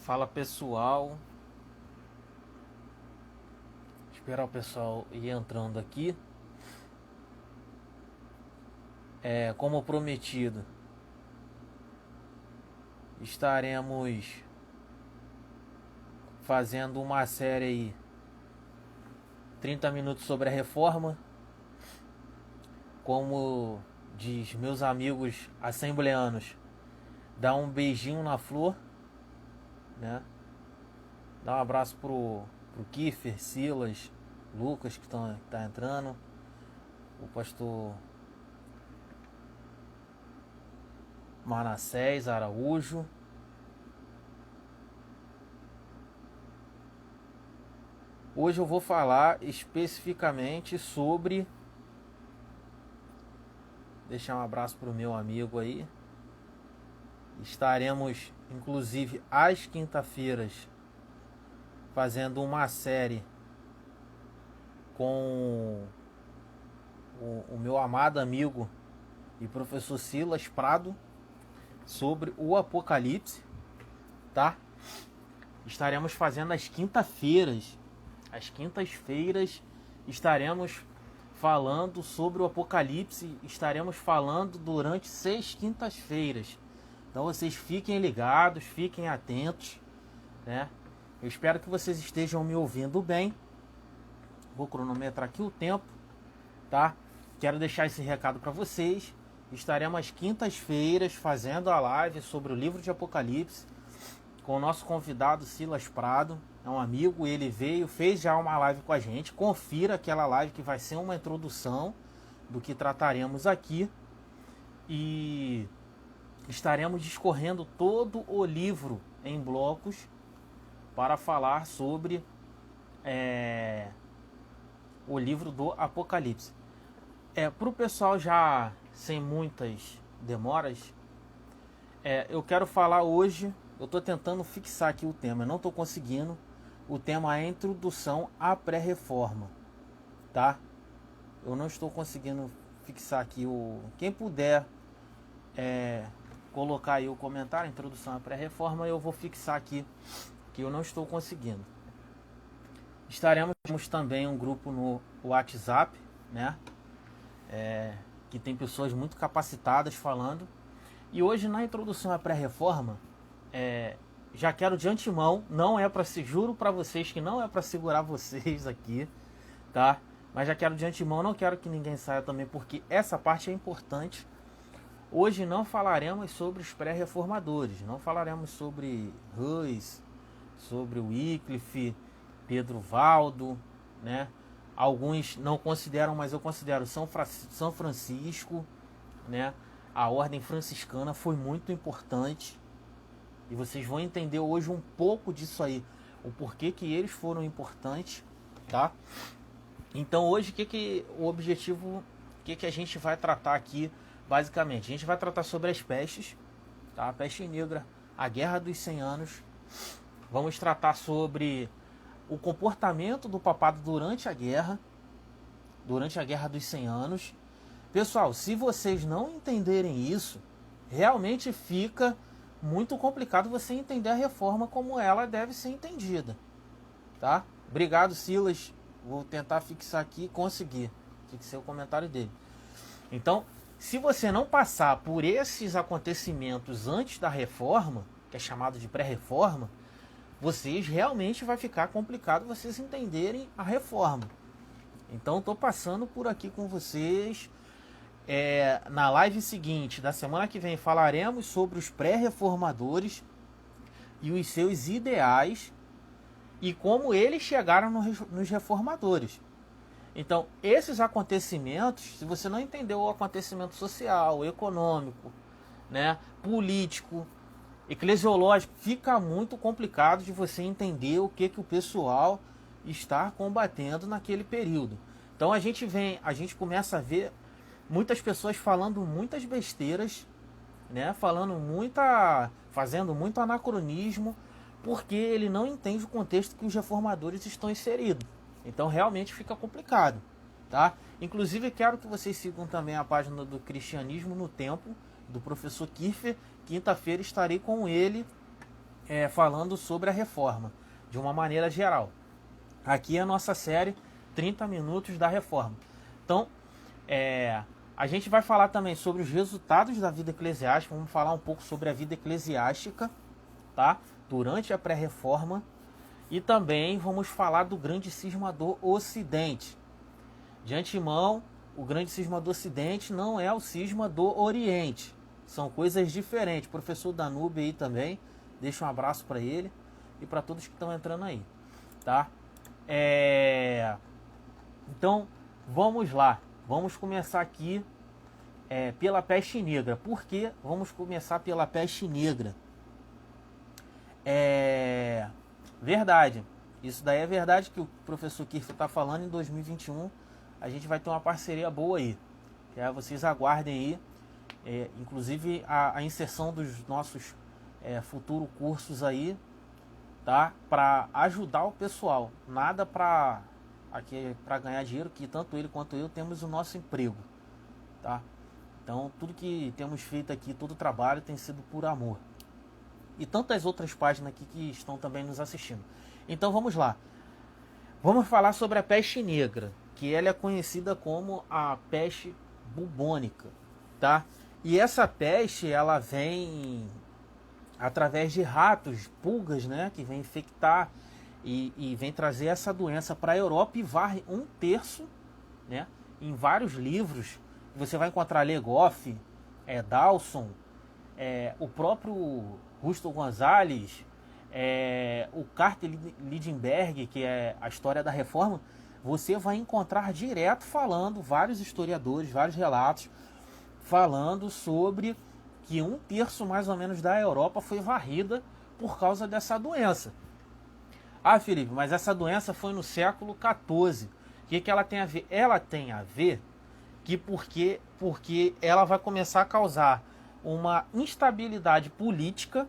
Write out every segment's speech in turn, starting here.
Fala pessoal, esperar o pessoal ir entrando aqui. Como prometido, estaremos fazendo uma série aí, 30 minutos sobre a reforma. Como diz meus amigos assembleanos, dá um beijinho na flor, né? Dá um abraço pro Kiefer, Silas, Lucas que tá entrando, o pastor Manassés Araújo. Hoje eu vou falar especificamente sobre... Deixar um abraço pro meu amigo aí. Estaremos, inclusive, às quinta-feiras fazendo uma série com o meu amado amigo e professor Silas Prado sobre o Apocalipse, tá? Estaremos fazendo às quintas-feiras. Às quintas-feiras estaremos falando sobre o Apocalipse. Estaremos falando durante 6 quintas-feiras. Então vocês fiquem ligados, fiquem atentos, né? Eu espero que vocês estejam me ouvindo bem. Vou cronometrar aqui o tempo, tá? Quero deixar esse recado para vocês. Estaremos às quintas-feiras fazendo a live sobre o livro de Apocalipse com o nosso convidado Silas Prado. É um amigo, ele veio, fez já uma live com a gente. Confira aquela live que vai ser uma introdução do que trataremos aqui. E estaremos discorrendo todo o livro em blocos para falar sobre o livro do Apocalipse. Para o pessoal já sem muitas demoras, eu quero falar hoje. Eu estou tentando fixar aqui o tema, eu não estou conseguindo. O tema é a introdução à pré-reforma, tá? Eu não estou conseguindo fixar aqui quem puder colocar aí o comentário, introdução à pré-reforma, eu vou fixar aqui, que eu não estou conseguindo. Estaremos também um grupo no WhatsApp, né? Que tem pessoas muito capacitadas falando. E hoje na introdução à pré-reforma, já quero de antemão, não é para juro para vocês que não é para segurar vocês aqui, tá? Mas já quero de antemão, não quero que ninguém saia também, porque essa parte é importante. Hoje não falaremos sobre os pré-reformadores, não falaremos sobre Hus, sobre Wycliffe, Pedro Valdo, né? Alguns não consideram, mas eu considero São Francisco, né? A ordem franciscana foi muito importante. E vocês vão entender hoje um pouco disso aí, o porquê que eles foram importantes, tá? Então hoje o objetivo, que a gente vai tratar aqui, basicamente, a gente vai tratar sobre as pestes, tá? A peste negra, a guerra dos 100 anos. Vamos tratar sobre o comportamento do papado durante a guerra dos 100 anos. Pessoal, se vocês não entenderem isso, realmente fica muito complicado você entender a reforma como ela deve ser entendida, tá? Obrigado, Silas. Vou tentar fixar aqui e conseguir. Fixei o comentário dele. Então, se você não passar por esses acontecimentos antes da reforma, que é chamado de pré-reforma, vocês realmente vai ficar complicado vocês entenderem a reforma. Então, estou passando por aqui com vocês. Na live seguinte, da semana que vem, falaremos sobre os pré-reformadores e os seus ideais e como eles chegaram nos reformadores. Então, esses acontecimentos, se você não entendeu o acontecimento social, econômico, né, político, eclesiológico, fica muito complicado de você entender o que o pessoal está combatendo naquele período. Então a gente começa a ver muitas pessoas falando muitas besteiras, né? Fazendo muito anacronismo, porque ele não entende o contexto que os reformadores estão inseridos. Então realmente fica complicado, tá? Inclusive quero que vocês sigam também a página do Cristianismo no Tempo, do professor Kiefer. Quinta-feira estarei com ele falando sobre a reforma, de uma maneira geral. Aqui é a nossa série 30 minutos da reforma. Então, a gente vai falar também sobre os resultados da vida eclesiástica, vamos falar um pouco sobre a vida eclesiástica, tá? Durante a pré-reforma, e também vamos falar do grande cisma do Ocidente. De antemão, o grande cisma do Ocidente não é o cisma do Oriente, são coisas diferentes. O professor Danube aí também, deixa um abraço para ele e para todos que estão entrando aí, tá? Então, vamos lá. Vamos começar aqui pela peste negra. Por que vamos começar pela peste negra? Verdade. Isso daí é verdade que o professor Kirf está falando. Em 2021 a gente vai ter uma parceria boa aí. Vocês aguardem aí. Inclusive a inserção dos nossos futuros cursos aí, tá? Para ajudar o pessoal. Nada para ganhar dinheiro, que tanto ele quanto eu temos o nosso emprego, tá? Então tudo que temos feito aqui, todo o trabalho tem sido por amor. E tantas outras páginas aqui que estão também nos assistindo. Então vamos lá. Vamos falar sobre a peste negra, que ela é conhecida como a peste bubônica, tá? E essa peste, ela vem através de ratos, pulgas, né, que vem infectar e vem trazer essa doença para a Europa e varre 1/3, né? Em vários livros você vai encontrar Le Goff, Dawson, o próprio Rusto Gonzalez, o Carter Lidenberg, que é a história da reforma. Você vai encontrar direto falando, vários historiadores, vários relatos falando sobre que 1/3 mais ou menos da Europa foi varrida por causa dessa doença. Ah, Felipe, mas essa doença foi no século XIV. O que ela tem a ver? Ela tem a ver porque ela vai começar a causar uma instabilidade política,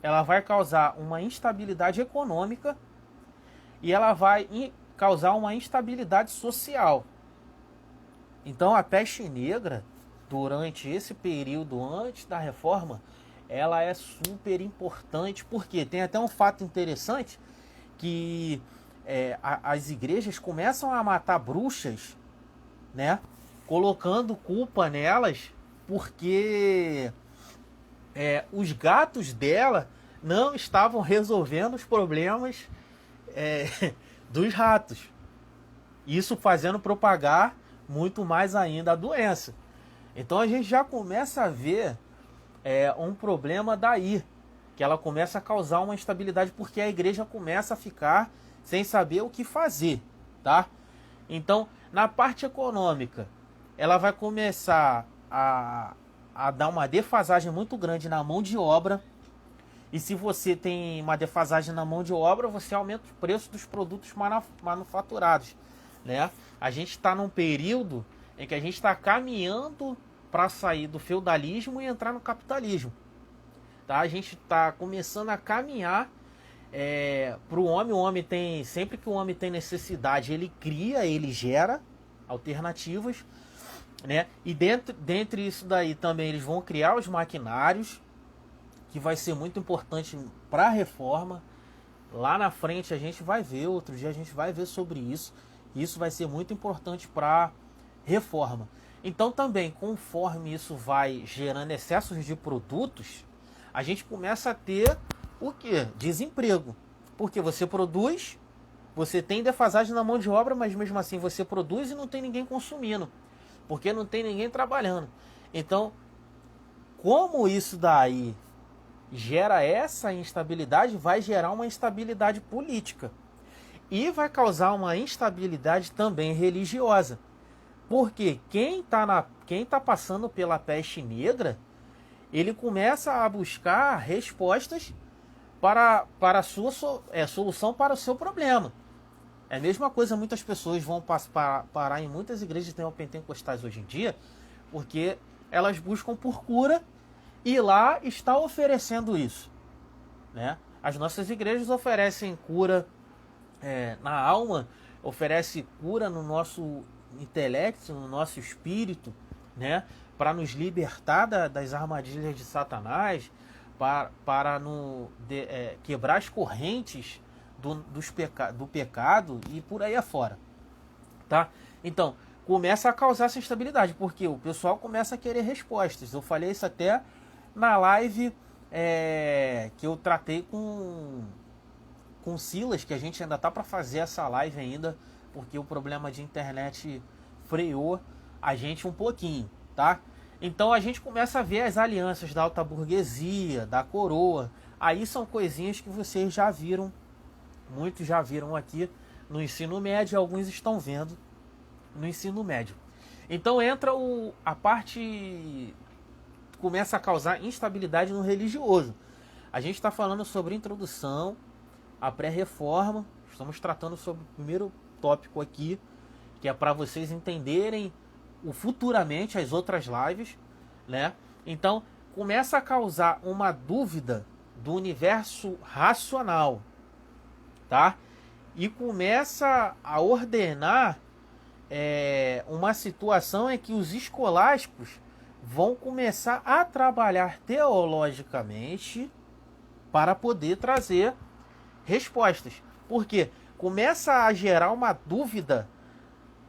ela vai causar uma instabilidade econômica e ela vai causar uma instabilidade social. Então a peste negra, durante esse período antes da reforma, ela é super importante, porque tem até um fato interessante que as igrejas começam a matar bruxas, né, colocando culpa nelas, porque os gatos dela não estavam resolvendo os problemas dos ratos. Isso fazendo propagar muito mais ainda a doença. Então a gente já começa a ver um problema daí, que ela começa a causar uma instabilidade, porque a igreja começa a ficar sem saber o que fazer, tá? Então, na parte econômica, ela vai começar a dar uma defasagem muito grande na mão de obra. E se você tem uma defasagem na mão de obra, você aumenta o preço dos produtos manufaturados, né? A gente está num período em que a gente está caminhando para sair do feudalismo e entrar no capitalismo, tá? A gente está começando a caminhar para o homem. O homem tem, sempre que o homem tem necessidade, ele cria, ele gera alternativas, né? E dentre isso daí também eles vão criar os maquinários, que vai ser muito importante para a reforma. Lá na frente a gente vai ver, outro dia a gente vai ver sobre isso. Isso vai ser muito importante para a reforma. Então também, conforme isso vai gerando excessos de produtos, a gente começa a ter o quê? Desemprego. Porque você produz, você tem defasagem na mão de obra, mas mesmo assim você produz e não tem ninguém consumindo, porque não tem ninguém trabalhando. Então, como isso daí gera essa instabilidade, vai gerar uma instabilidade política e vai causar uma instabilidade também religiosa. Porque quem tá passando pela peste negra, ele começa a buscar respostas para a sua solução para o seu problema. É a mesma coisa, muitas pessoas vão parar em muitas igrejas neopentecostais hoje em dia, porque elas buscam por cura e lá está oferecendo isso, né? As nossas igrejas oferecem cura na alma, oferecem cura no nosso intelecto, no nosso espírito, né? Para nos libertar das armadilhas de Satanás, quebrar as correntes do pecado e por aí afora, tá? Então, começa a causar essa instabilidade, porque o pessoal começa a querer respostas. Eu falei isso até na live que eu tratei com Silas, que a gente ainda tá para fazer essa live ainda, porque o problema de internet freou a gente um pouquinho, tá? Então a gente começa a ver as alianças da alta burguesia, da coroa. Aí são coisinhas que vocês já viram, muitos já viram aqui no ensino médio, alguns estão vendo no ensino médio. Então entra a parte, começa a causar instabilidade no religioso. A gente está falando sobre introdução à pré-reforma, estamos tratando sobre o primeiro tópico aqui, que é para vocês entenderem futuramente as outras lives, né? Então começa a causar uma dúvida do universo racional, tá? E começa a ordenar uma situação em que os escolásticos vão começar a trabalhar teologicamente para poder trazer respostas. Porque começa a gerar uma dúvida,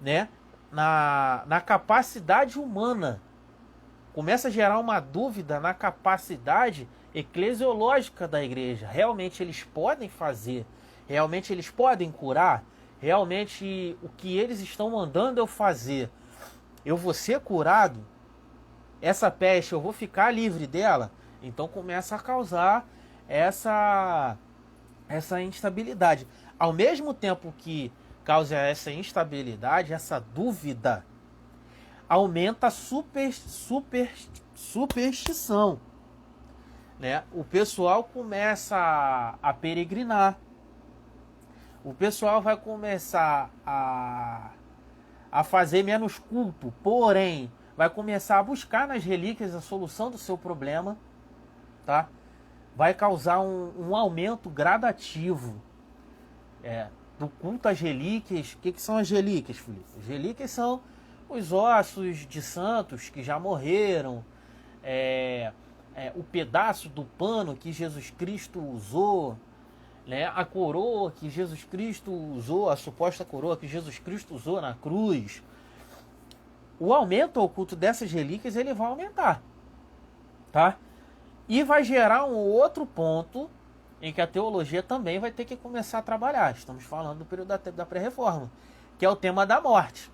né, na capacidade humana. Começa a gerar uma dúvida na capacidade eclesiológica da igreja. Realmente eles podem fazer? Realmente eles podem curar? Realmente o que eles estão mandando eu fazer, eu vou ser curado? Essa peste, eu vou ficar livre dela? Então começa a causar essa instabilidade. Ao mesmo tempo que causa essa instabilidade, essa dúvida, aumenta a superstição, né? O pessoal começa a peregrinar. O pessoal vai começar a fazer menos culto, porém, vai começar a buscar nas relíquias a solução do seu problema, tá? Vai causar um aumento gradativo do culto às relíquias. O que são as relíquias, Felipe? As relíquias são os ossos de santos que já morreram, o pedaço do pano que Jesus Cristo usou, né? A coroa que Jesus Cristo usou, a suposta coroa que Jesus Cristo usou na cruz. O aumento ao culto dessas relíquias, ele vai aumentar, tá? E vai gerar um outro ponto em que a teologia também vai ter que começar a trabalhar. Estamos falando do período da pré-reforma, que é o tema da morte,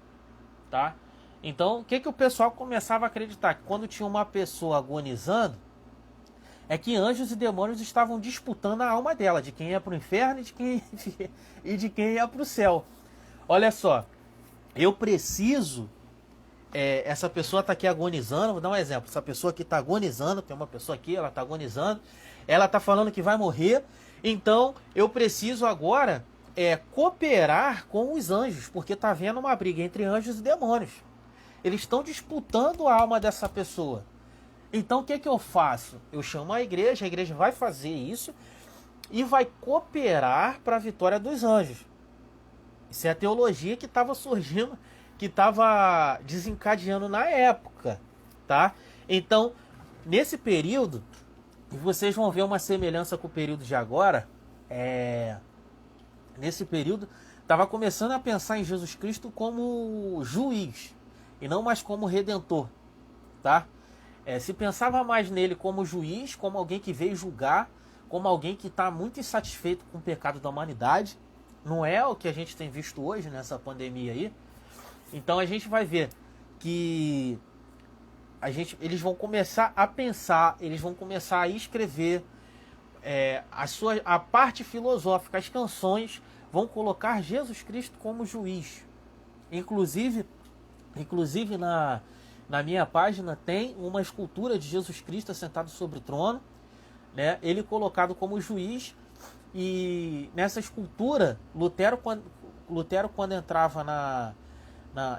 tá? Então, o que o pessoal começava a acreditar? Que quando tinha uma pessoa agonizando, é que anjos e demônios estavam disputando a alma dela, de quem ia para o inferno e de quem ia para o céu. Olha só, eu preciso... essa pessoa está aqui agonizando, vou dar um exemplo. Essa pessoa aqui está agonizando, tem uma pessoa aqui, ela está agonizando, ela está falando que vai morrer, então eu preciso agora cooperar com os anjos, porque está havendo uma briga entre anjos e demônios. Eles estão disputando a alma dessa pessoa. Então o que eu faço? Eu chamo a igreja vai fazer isso e vai cooperar para a vitória dos anjos. Isso é a teologia que estava surgindo, que estava desencadeando na época, tá? Então, nesse período, vocês vão ver uma semelhança com o período de agora. Nesse período, estava começando a pensar em Jesus Cristo como juiz e não mais como redentor, tá? Se pensava mais nele como juiz, como alguém que veio julgar, como alguém que está muito insatisfeito com o pecado da humanidade. Não é o que a gente tem visto hoje nessa pandemia aí. Então a gente vai ver que eles vão começar a pensar, eles vão começar a escrever a parte filosófica, as canções vão colocar Jesus Cristo como juiz. Inclusive na minha página tem uma escultura de Jesus Cristo sentado sobre o trono, né? Ele colocado como juiz. E nessa escultura, Lutero quando entrava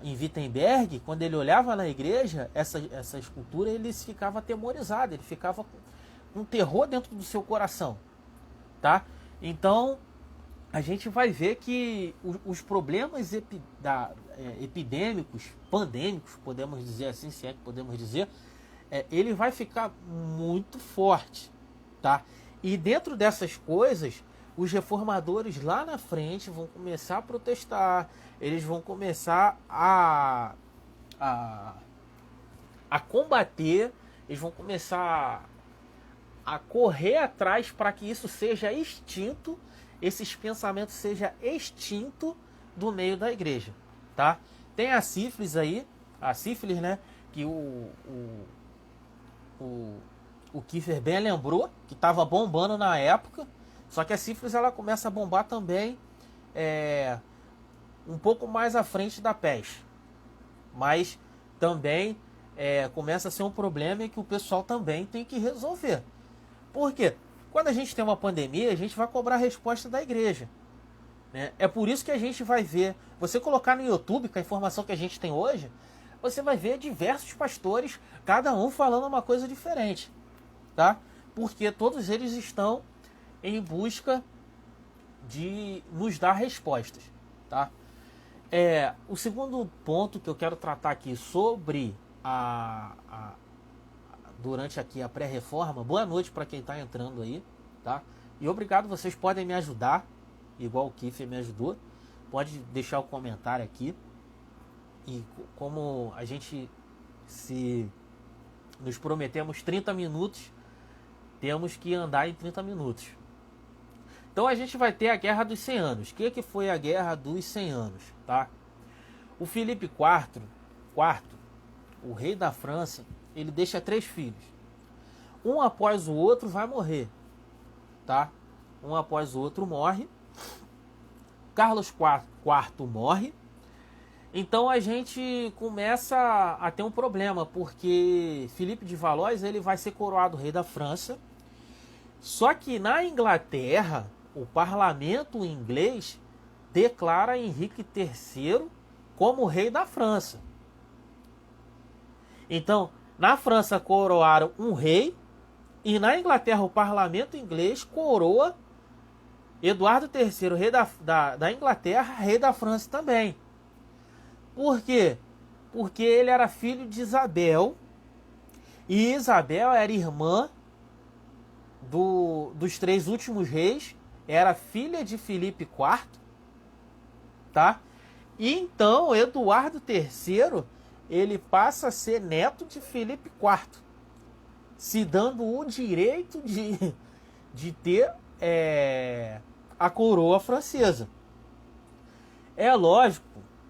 em Wittenberg, quando ele olhava na igreja, essa escultura, ele ficava atemorizado, ele ficava com terror dentro do seu coração, tá? Então a gente vai ver que os problemas epidêmicos, pandêmicos, podemos dizer assim, se é que podemos dizer, ele vai ficar muito forte, tá? E dentro dessas coisas, os reformadores lá na frente vão começar a protestar, eles vão começar a combater, eles vão começar a correr atrás para que isso seja extinto, esses pensamentos sejam extintos do meio da igreja, tá? Tem a sífilis aí, a sífilis, né, que o Kiefer bem lembrou, que estava bombando na época, só que a sífilis ela começa a bombar também um pouco mais à frente da peste, mas também começa a ser um problema que o pessoal também tem que resolver. Por quê? Quando a gente tem uma pandemia, a gente vai cobrar a resposta da igreja, né? É por isso que a gente vai ver, você colocar no YouTube, com a informação que a gente tem hoje, você vai ver diversos pastores, cada um falando uma coisa diferente, tá? Porque todos eles estão em busca de nos dar respostas, tá? O segundo ponto que eu quero tratar aqui sobre durante aqui a pré-reforma. Boa noite para quem está entrando aí, tá? E obrigado, vocês podem me ajudar, igual o Kiefer me ajudou. Pode deixar o comentário aqui. E como a gente nos prometemos 30 minutos, temos que andar em 30 minutos. Então a gente vai ter a Guerra dos 100 Anos. O que foi a Guerra dos 100 Anos, tá? O Filipe IV, o rei da França, ele deixa 3 filhos. Um após o outro vai morrer, tá? Um após o outro morre. Carlos IV morre. Então a gente começa a ter um problema, porque Filipe de Valois ele vai ser coroado rei da França. Só que na Inglaterra, o parlamento inglês declara Henrique III como rei da França. Então, na França coroaram um rei, e na Inglaterra o parlamento inglês coroa Eduardo III, rei da Inglaterra, rei da França também. Por quê? Porque ele era filho de Isabel, e Isabel era irmã dos 3 últimos reis, era filha de Filipe IV, tá? E então Eduardo III ele passa a ser neto de Filipe IV, se dando o direito de ter a coroa francesa. É lógico,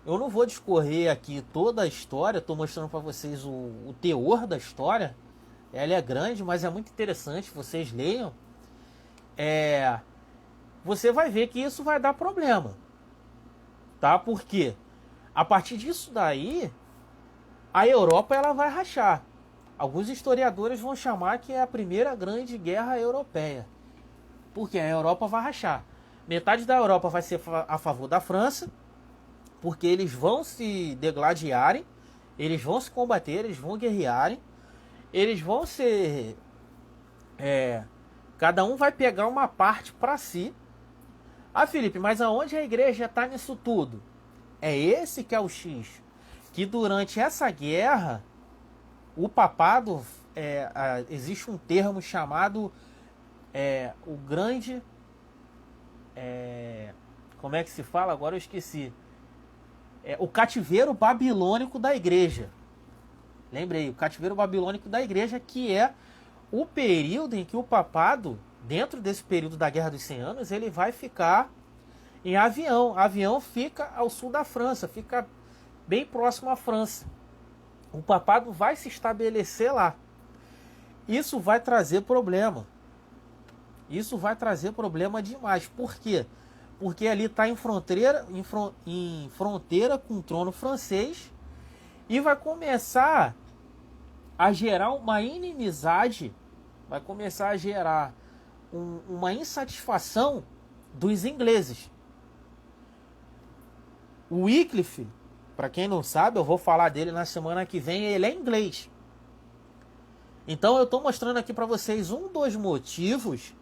eu não vou discorrer aqui toda a história, estou mostrando para vocês o teor da história. Ela é grande, mas é muito interessante, vocês leiam. Você vai ver que isso vai dar problema, tá? Porque a partir disso daí, a Europa ela vai rachar. Alguns historiadores vão chamar que é a primeira grande guerra europeia, porque a Europa vai rachar. Metade da Europa vai ser a favor da França, porque eles vão se degladiarem, eles vão se combater, eles vão guerrearem, eles vão ser... cada um vai pegar uma parte para si. Ah, Felipe, mas aonde a igreja está nisso tudo? É esse que é o X. Que durante essa guerra, o papado, existe um termo chamado o grande... como é que se fala? Agora eu esqueci. O cativeiro babilônico da igreja. Lembrei, o cativeiro babilônico da igreja, que é o período em que o papado, dentro desse período da Guerra dos 100 Anos, ele vai ficar em avião. O avião fica ao sul da França, fica bem próximo à França. O papado vai se estabelecer lá. Isso vai trazer problema. Isso vai trazer problema demais. Por quê? Porque ali está em fronteira com o trono francês, e vai começar a gerar uma inimizade, vai começar a gerar uma insatisfação dos ingleses. O Wycliffe, para quem não sabe, eu vou falar dele na semana que vem, ele é inglês. Então eu estou mostrando aqui para vocês um dos motivos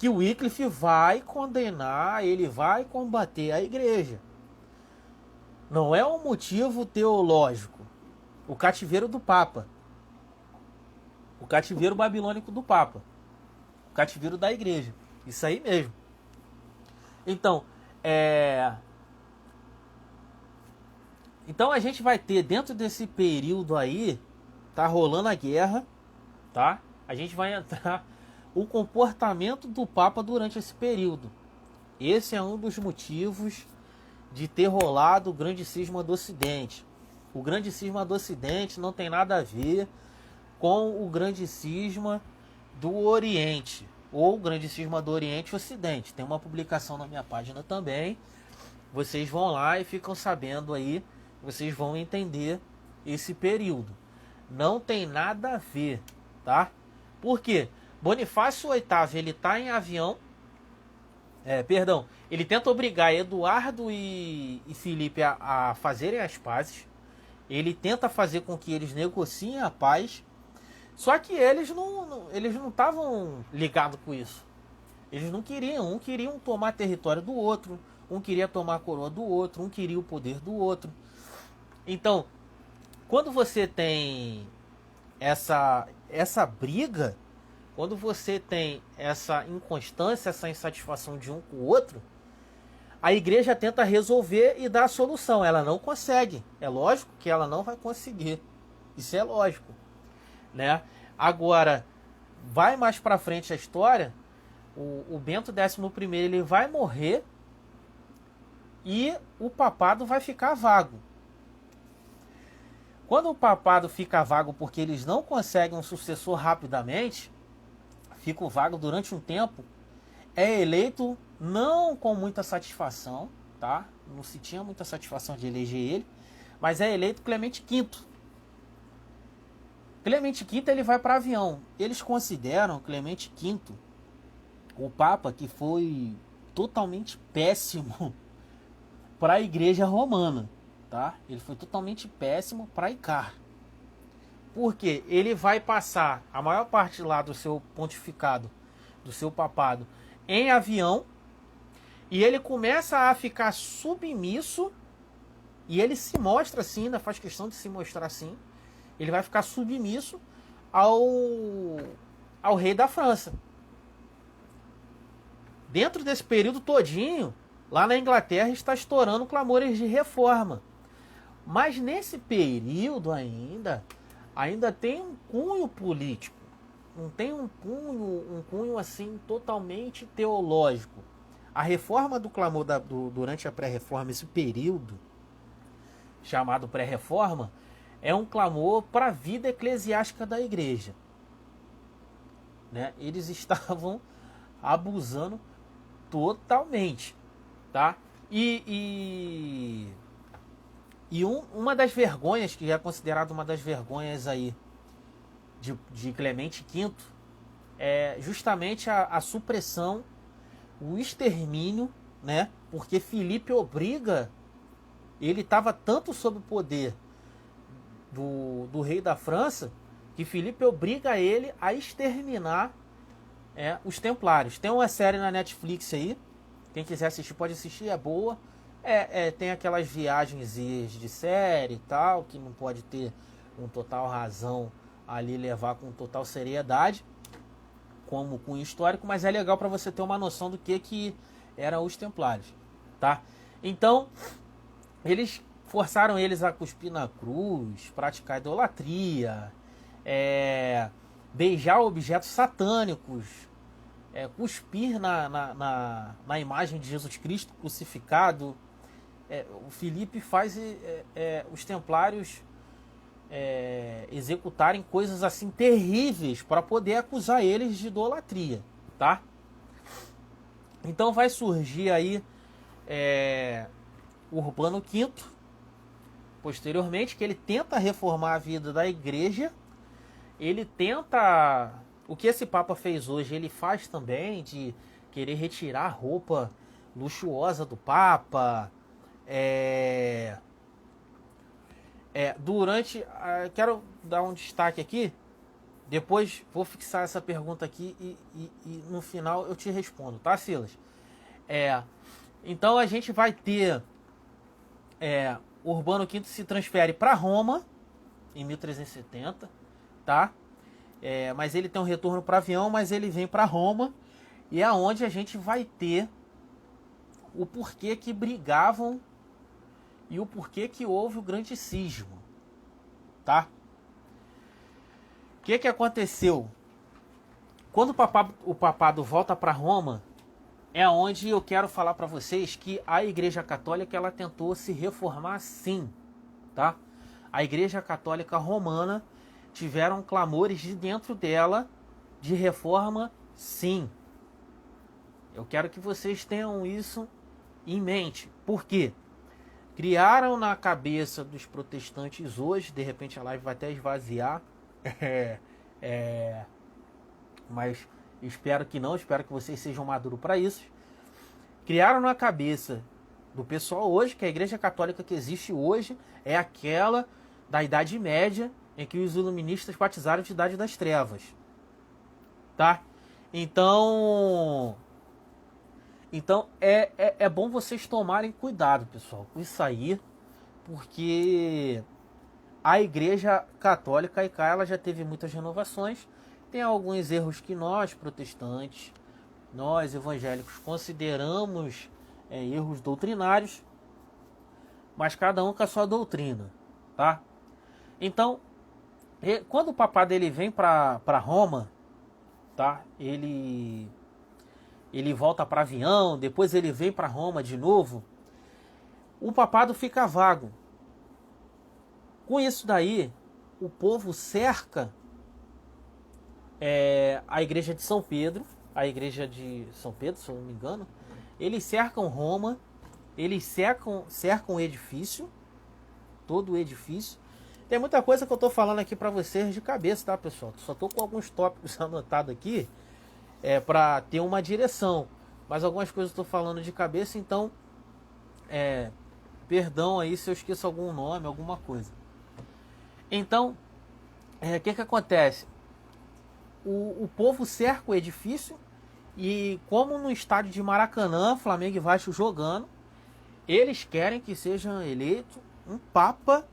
que o Wycliffe vai condenar, ele vai combater a igreja. Não é um motivo teológico. O cativeiro do Papa. O cativeiro babilônico do Papa. cativeiro da igreja. Isso aí mesmo. Então, então a gente vai ter dentro desse período aí, tá rolando a guerra, tá? A gente vai entrar o comportamento do Papa durante esse período. Esse é um dos motivos de ter rolado o grande cisma do Ocidente. O grande cisma do Ocidente não tem nada a ver com o grande cisma do Oriente, ou o grande cisma do Oriente e Ocidente. Tem uma publicação na minha página também. Vocês vão lá e ficam sabendo aí, vocês vão entender esse período. Não tem nada a ver, tá? Por quê? Bonifácio VIII, ele tá em avião, ele tenta obrigar Eduardo e Filipe a fazerem as pazes. Ele tenta fazer com que eles negociem a paz. Só que eles não estavam ligados com isso. Eles não queriam. Um queriam tomar território do outro. Um queria tomar a coroa do outro. Um queria o poder do outro. Então, quando você tem essa briga, quando você tem essa inconstância, essa insatisfação de um com o outro, a igreja tenta resolver e dar a solução. Ela não consegue. É lógico que ela não vai conseguir. Isso é lógico, né? Agora, vai mais para frente a história, o Bento XI ele vai morrer e o papado vai ficar vago. Quando o papado fica vago porque eles não conseguem um sucessor rapidamente, fica vago durante um tempo, é eleito não com muita satisfação, tá? Não se tinha muita satisfação de eleger ele, mas é eleito Clemente V. Clemente V ele vai para avião. Eles consideram Clemente V o Papa que foi totalmente péssimo para a Igreja Romana, tá? Ele foi totalmente péssimo para Icar. Porque ele vai passar a maior parte lá do seu pontificado, do seu papado, em avião, e ele começa a ficar submisso, e ele se mostra assim, ainda faz questão de se mostrar assim, ele vai ficar submisso ao rei da França. Dentro desse período todinho, lá na Inglaterra está estourando clamores de reforma. Mas nesse período ainda tem um cunho político. Não tem um cunho assim totalmente teológico. A reforma do clamor durante a pré-reforma, esse período chamado pré-reforma, é um clamor para a vida eclesiástica da igreja, né? Eles estavam abusando totalmente, tá? Uma das vergonhas, que é considerada uma das vergonhas aí de Clemente V, é justamente a supressão, o extermínio, né? Porque Filipe obriga, ele estava tanto sob o poder do rei da França, que Filipe obriga ele a exterminar os templários. Tem uma série na Netflix aí, quem quiser assistir pode assistir, é boa. Tem aquelas viagens de série e tal, que não pode ter um total razão ali, levar com total seriedade, como cunho histórico, mas é legal para você ter uma noção do que eram os templários, tá? Então, eles forçaram eles a cuspir na cruz, praticar idolatria, beijar objetos satânicos, cuspir na imagem de Jesus Cristo crucificado. O Filipe faz os templários executarem coisas assim terríveis para poder acusar eles de idolatria, tá? Então vai surgir aí Urbano V, posteriormente, que ele tenta reformar a vida da igreja. Ele tenta, o que esse Papa fez hoje, ele faz também, de querer retirar a roupa luxuosa do Papa. Quero dar um destaque aqui, depois vou fixar essa pergunta aqui e no final eu te respondo, tá, Silas? Então a gente vai ter Urbano V se transfere para Roma em 1370, tá? mas ele tem um retorno para avião, mas ele vem para Roma, e é onde a gente vai ter o porquê que brigavam e o porquê que houve o grande cisma, tá? O que aconteceu? Quando o papado volta para Roma, é onde eu quero falar para vocês que a Igreja Católica ela tentou se reformar sim, tá? A Igreja Católica Romana tiveram clamores de dentro dela de reforma sim. Eu quero que vocês tenham isso em mente. Por quê? Criaram na cabeça dos protestantes hoje, de repente a live vai até esvaziar, mas espero que não, espero que vocês sejam maduros para isso. Criaram na cabeça do pessoal hoje que a Igreja Católica que existe hoje é aquela da Idade Média em que os iluministas batizaram de Idade das Trevas, tá? Então é bom vocês tomarem cuidado, pessoal, com isso aí, porque a Igreja Católica ela já teve muitas renovações, tem alguns erros que nós, protestantes, nós evangélicos, consideramos erros doutrinários, mas cada um com a sua doutrina, tá? Então, quando o papado ele vem para Roma, tá? Ele volta para avião, depois ele vem para Roma de novo, o papado fica vago. Com isso daí, o povo cerca a igreja de São Pedro, a igreja de São Pedro, se eu não me engano, eles cercam Roma, eles cercam o edifício, todo o edifício. Tem muita coisa que eu estou falando aqui para vocês de cabeça, tá, pessoal? Só estou com alguns tópicos anotados aqui, para ter uma direção, mas algumas coisas eu estou falando de cabeça, então perdão aí se eu esqueço algum nome, alguma coisa. Então, o que acontece? O povo cerca o edifício e, como no estádio de Maracanã, Flamengo e Vasco jogando, eles querem que seja eleito um papa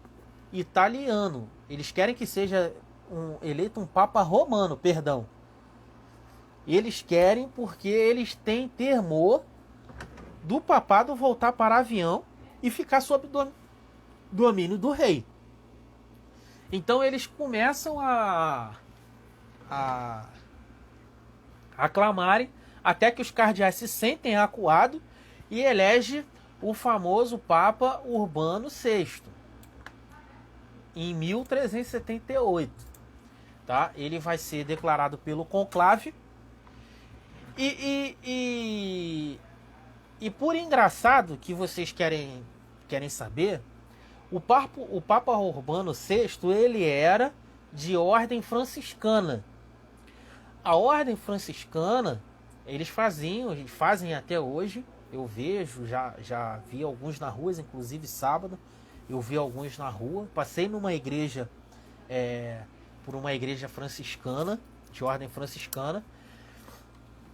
italiano. Eles querem que seja eleito um papa romano, perdão. Eles querem porque eles têm temor do papado voltar para avião e ficar sob domínio do rei. Então eles começam a aclamarem até que os cardeais se sentem acuados e elege o famoso Papa Urbano VI em 1378, tá? Ele vai ser declarado pelo conclave e por engraçado que vocês querem saber, o Papa Urbano VI ele era de ordem franciscana. A ordem franciscana, eles fazem até hoje, eu vejo, já vi alguns na rua, inclusive sábado, eu vi alguns na rua, passei numa igreja, por uma igreja franciscana, de ordem franciscana,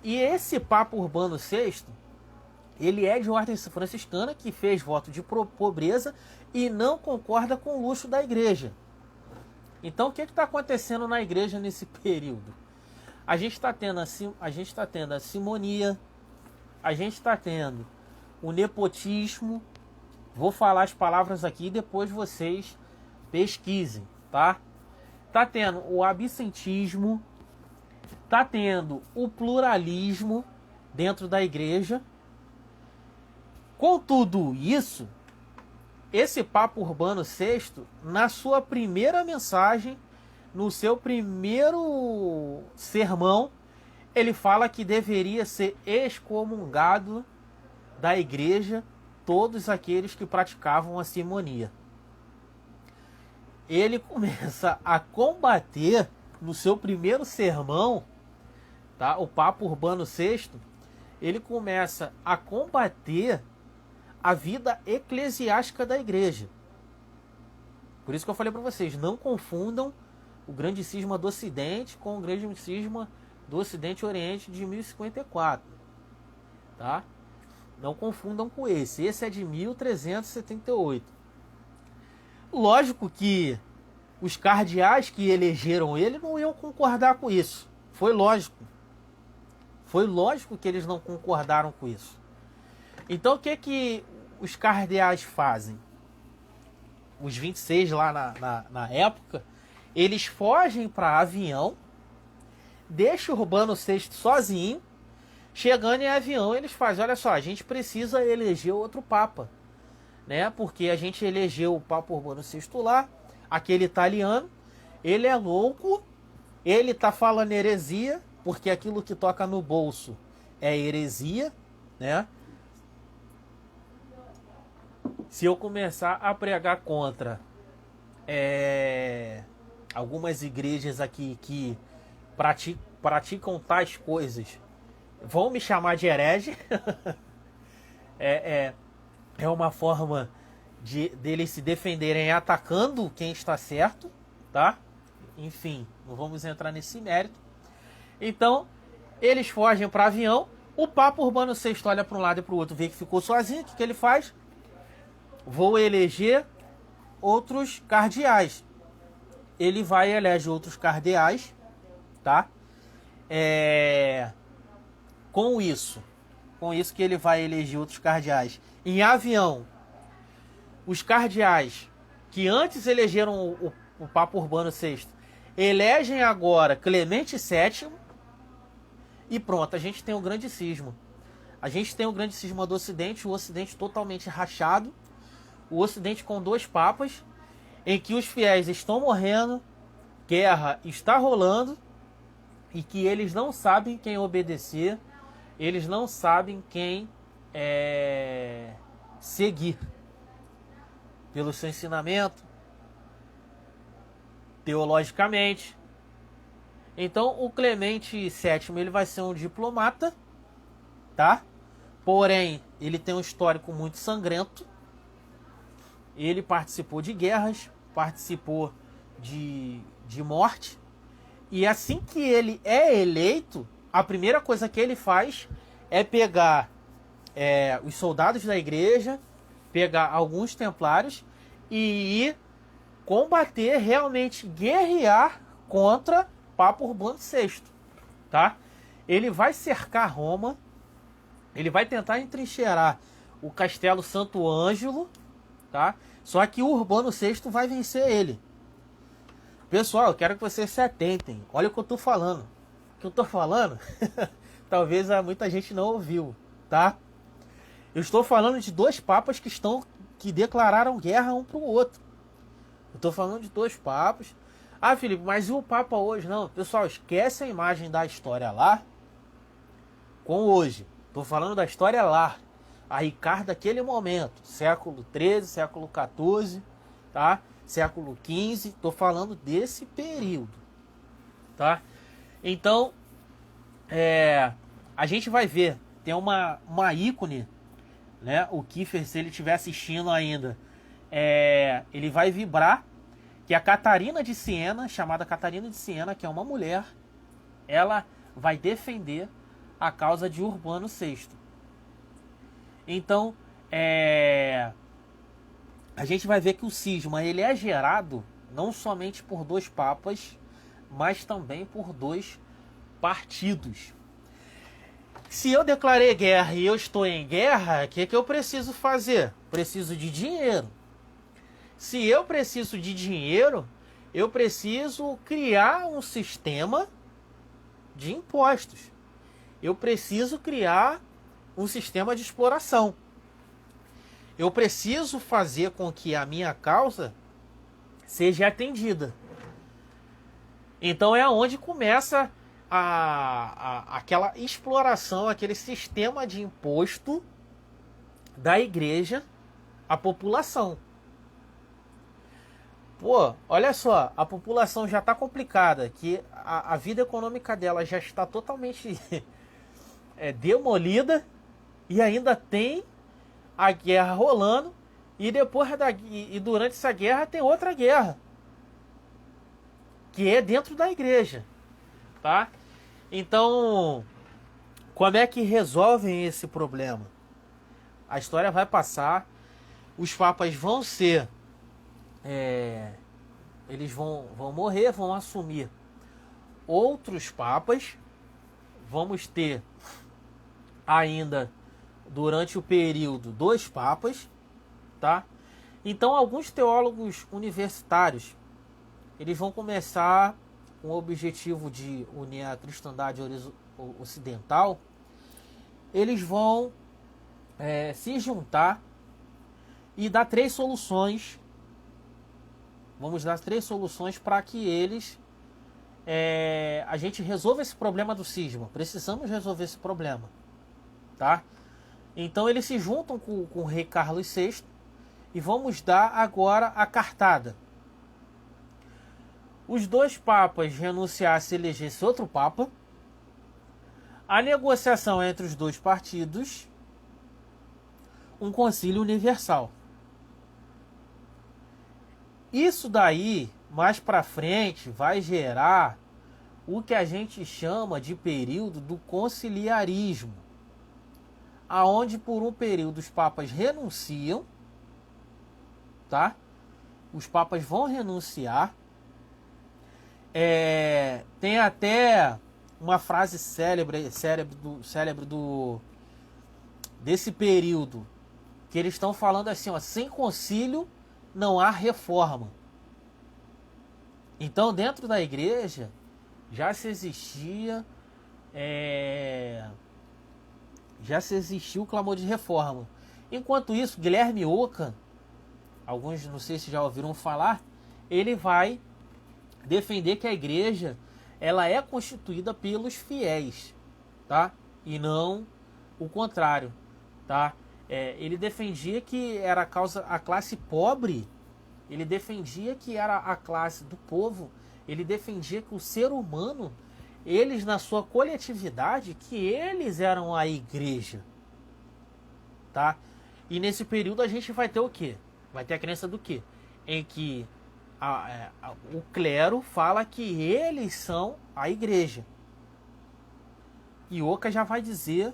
e esse Papa Urbano VI, ele é de ordem franciscana, que fez voto de pobreza e não concorda com o luxo da igreja. Então o que está acontecendo na igreja nesse período? A gente está tendo a simonia, a gente está tendo o nepotismo. Vou falar as palavras aqui e depois vocês pesquisem, tá? Tá tendo o absentismo, tá tendo o pluralismo dentro da igreja. Com tudo isso, esse Papa Urbano VI, na sua primeira mensagem, no seu primeiro sermão, ele fala que deveria ser excomungado da igreja todos aqueles que praticavam a simonia. Ele começa a combater, no seu primeiro sermão, tá? O Papa Urbano VI, ele começa a combater a vida eclesiástica da igreja. Por isso que eu falei para vocês, não confundam o grande cisma do Ocidente com o grande cisma do Ocidente e Oriente de 1054, tá? Não confundam com esse é de 1378. Lógico que os cardeais que elegeram ele não iam concordar com isso. Foi lógico. Foi lógico que eles não concordaram com isso. Então o que os cardeais fazem? Os 26 lá na época, eles fogem para Avião, deixam Urbano VI sozinho. Chegando em Avião, eles fazem, olha só, a gente precisa eleger outro Papa, né? Porque a gente elegeu o Papa Urbano VI lá, aquele italiano, ele é louco, ele tá falando heresia, porque aquilo que toca no bolso é heresia, né? Se eu começar a pregar contra algumas igrejas aqui que praticam tais coisas, vão me chamar de herege. é uma forma deles se defenderem atacando quem está certo, tá? Enfim, não vamos entrar nesse mérito. Então, eles fogem para Avião. O Papa Urbano VI olha para um lado e para o outro, vê que ficou sozinho. O que ele faz? Vou eleger outros cardeais. Ele vai eleger outros cardeais, tá? Com isso que ele vai eleger outros cardeais. Em Avião, os cardeais que antes elegeram o Papa Urbano VI elegem agora Clemente VII e pronto, a gente tem um grande cisma. A gente tem um grande cisma do Ocidente, o Ocidente totalmente rachado, o Ocidente com 2 papas, em que os fiéis estão morrendo, guerra está rolando, e que eles não sabem quem obedecer, eles não sabem quem seguir pelo seu ensinamento, teologicamente. Então o Clemente VII ele vai ser um diplomata, tá? Porém, ele tem um histórico muito sangrento. Ele participou de guerras, participou de morte. E assim que ele é eleito, a primeira coisa que ele faz é pegar os soldados da igreja, pegar alguns templários e ir combater, realmente guerrear contra Papa Urbano VI, tá? Ele vai cercar Roma, ele vai tentar entrincheirar o Castelo Santo Ângelo, tá? Só que o Urbano VI vai vencer ele. Pessoal, eu quero que vocês se atentem. Olha o que eu tô falando. O que eu tô falando, talvez muita gente não ouviu, tá? Eu estou falando de 2 papas que declararam guerra um pro outro. Eu tô falando de 2 papas. Ah, Felipe, mas e o Papa hoje? Não, pessoal, esquece a imagem da história lá com hoje. Tô falando da história lá. A Ricardo daquele momento, século XIII, século XIV, tá? Século XV, tô falando desse período, tá? Então, a gente vai ver, tem uma ícone, né? O Kiefer, se ele estiver assistindo ainda, ele vai vibrar, que a Catarina de Siena, chamada Catarina de Siena, que é uma mulher, ela vai defender a causa de Urbano VI. Então, a gente vai ver que o cisma ele é gerado não somente por 2 papas, mas também por 2 partidos. Se eu declarei guerra e eu estou em guerra, o que eu preciso fazer? Preciso de dinheiro. Se eu preciso de dinheiro, eu preciso criar um sistema de impostos. Eu preciso criar um sistema de exploração. Eu preciso fazer com que a minha causa seja atendida. Então é onde começa aquela exploração, aquele sistema de imposto da igreja à população. Pô, olha só, a população já está complicada, que a vida econômica dela já está totalmente demolida, e ainda tem a guerra rolando, e durante essa guerra tem outra guerra, que é dentro da igreja, tá? Então, como é que resolvem esse problema? A história vai passar, os papas vão ser eles vão morrer, vão assumir outros papas. Vamos ter ainda, durante o período, 2 papas, tá? Então, alguns teólogos universitários, eles vão começar com o objetivo de unir a cristandade ocidental. Eles vão se juntar e dar 3 soluções. Vamos dar 3 soluções para que eles a gente resolva esse problema do cisma. Precisamos resolver esse problema, tá? Então eles se juntam com o rei Carlos VI e vamos dar agora a cartada. Os 2 papas renunciassem e elegessem outro papa. A negociação entre os 2 partidos. Um concílio universal. Isso daí, mais para frente, vai gerar o que a gente chama de período do conciliarismo, aonde por um período os papas renunciam, tá? Os papas vão renunciar. Tem até uma frase célebre desse período, que eles estão falando assim, ó, sem concílio não há reforma. Então, dentro da igreja já se existia o clamor de reforma. Enquanto isso, Guilherme Ockham, alguns não sei se já ouviram falar, ele vai defender que a igreja ela é constituída pelos fiéis, tá? E não o contrário, tá? Ele defendia que era a classe pobre, ele defendia que era a classe do povo, ele defendia que o ser humano, eles na sua coletividade, que eles eram a igreja, tá? E nesse período a gente vai ter o quê? Vai ter a crença do quê? Em que o clero fala que eles são a igreja. E Ockham já vai dizer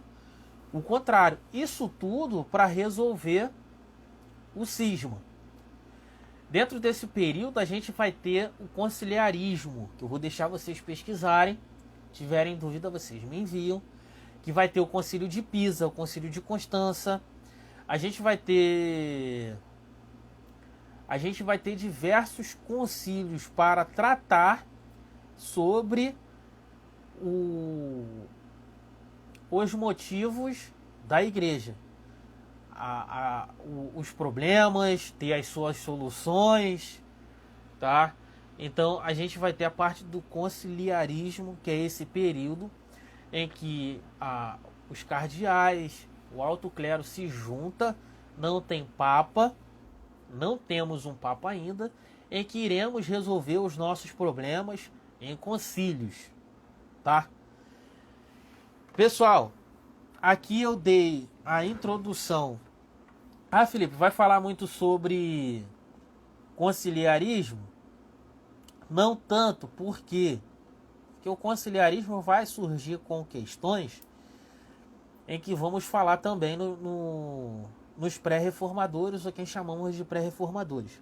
o contrário. Isso tudo para resolver o cisma. Dentro desse período a gente vai ter o conciliarismo, que eu vou deixar vocês pesquisarem. Se tiverem dúvida, vocês me enviam. Que vai ter o concílio de Pisa, o concílio de Constança. A gente vai ter diversos concílios para tratar sobre os motivos da igreja, os problemas, ter as suas soluções, tá? Então a gente vai ter a parte do conciliarismo, que é esse período em que os cardeais, o alto clero se junta, não tem papa, não temos um papa ainda, em que iremos resolver os nossos problemas em concílios, tá? Pessoal, aqui eu dei a introdução. Felipe, vai falar muito sobre conciliarismo? Não tanto, porque o conciliarismo vai surgir com questões em que vamos falar também nos pré-reformadores, ou quem chamamos de pré-reformadores.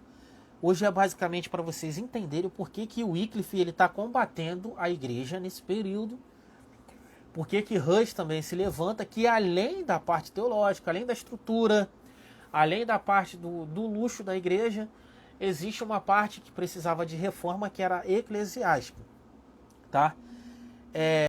Hoje é basicamente para vocês entenderem o porquê que o Wycliffe está combatendo a igreja nesse período, porque que Hus também se levanta, que além da parte teológica, além da estrutura, além da parte do luxo da igreja, existe uma parte que precisava de reforma, que era eclesiástica, tá?